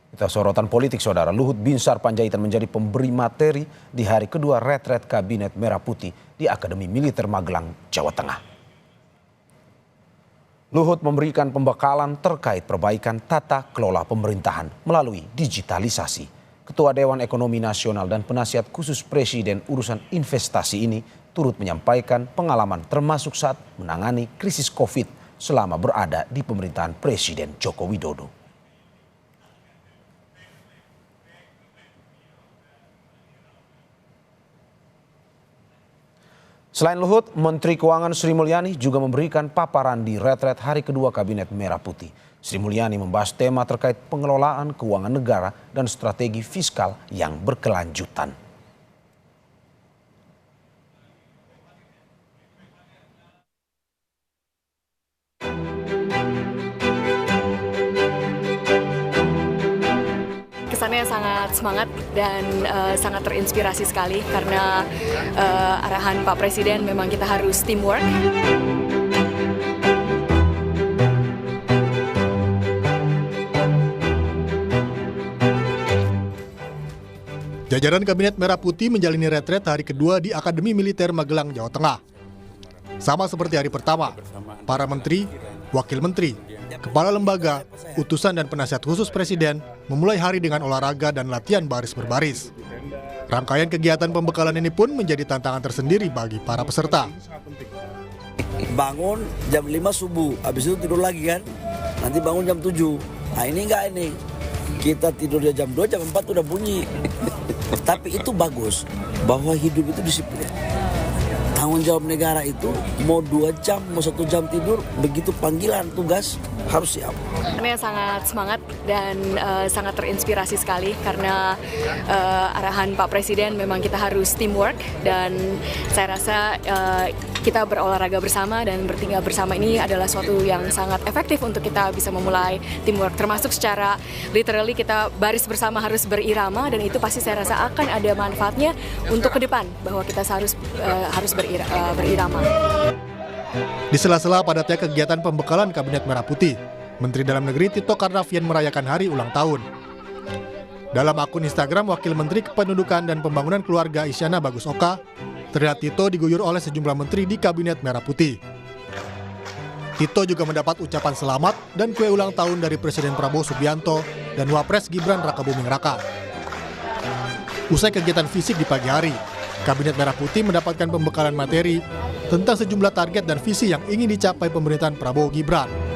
Kita sorotan politik, saudara. Luhut Binsar Panjaitan menjadi pemberi materi di hari kedua retret Kabinet Merah Putih di Akademi Militer Magelang, Jawa Tengah. Luhut memberikan pembekalan terkait perbaikan tata kelola pemerintahan melalui digitalisasi. Ketua Dewan Ekonomi Nasional dan penasihat khusus Presiden urusan investasi ini turut menyampaikan pengalaman termasuk saat menangani krisis COVID selama berada di pemerintahan Presiden Joko Widodo. Selain Luhut, Menteri Keuangan Sri Mulyani juga memberikan paparan di retret hari kedua Kabinet Merah Putih. Sri Mulyani membahas tema terkait pengelolaan keuangan negara dan strategi fiskal yang berkelanjutan. Kesannya sangat semangat dan sangat terinspirasi sekali karena arahan Pak Presiden memang kita harus teamwork. Jajaran Kabinet Merah Putih menjalani retret hari kedua di Akademi Militer Magelang, Jawa Tengah. Sama seperti hari pertama, para menteri, wakil menteri, kepala lembaga, utusan dan penasihat khusus Presiden memulai hari dengan olahraga dan latihan baris berbaris. Rangkaian kegiatan pembekalan ini pun menjadi tantangan tersendiri bagi para peserta. Bangun jam 5 subuh, habis itu tidur lagi kan, nanti bangun jam 7. Nah ini enggak ini, kita tidur jam 2, jam 4 udah bunyi. Tapi itu bagus, bahwa hidup itu disiplin. Tanggung jawab negara itu mau 2 jam, mau 1 jam tidur, begitu panggilan tugas harus siap. Saya sangat semangat dan sangat terinspirasi sekali karena arahan Pak Presiden memang kita harus teamwork dan saya rasa kita berolahraga bersama dan bertinggal bersama ini adalah suatu yang sangat efektif untuk kita bisa memulai teamwork, termasuk secara literally kita baris bersama harus berirama dan itu pasti saya rasa akan ada manfaatnya untuk ke depan bahwa kita harus berirama. Di sela-sela padatnya kegiatan pembekalan Kabinet Merah Putih, Menteri Dalam Negeri Tito Karnavian merayakan hari ulang tahun. Dalam akun Instagram Wakil Menteri Kependudukan dan Pembangunan Keluarga Isyana Bagus Oka, terlihat Tito diguyur oleh sejumlah menteri di Kabinet Merah Putih. Tito juga mendapat ucapan selamat dan kue ulang tahun dari Presiden Prabowo Subianto dan Wapres Gibran Rakabuming Raka. Usai kegiatan fisik di pagi hari, Kabinet Merah Putih mendapatkan pembekalan materi tentang sejumlah target dan visi yang ingin dicapai pemerintahan Prabowo Gibran.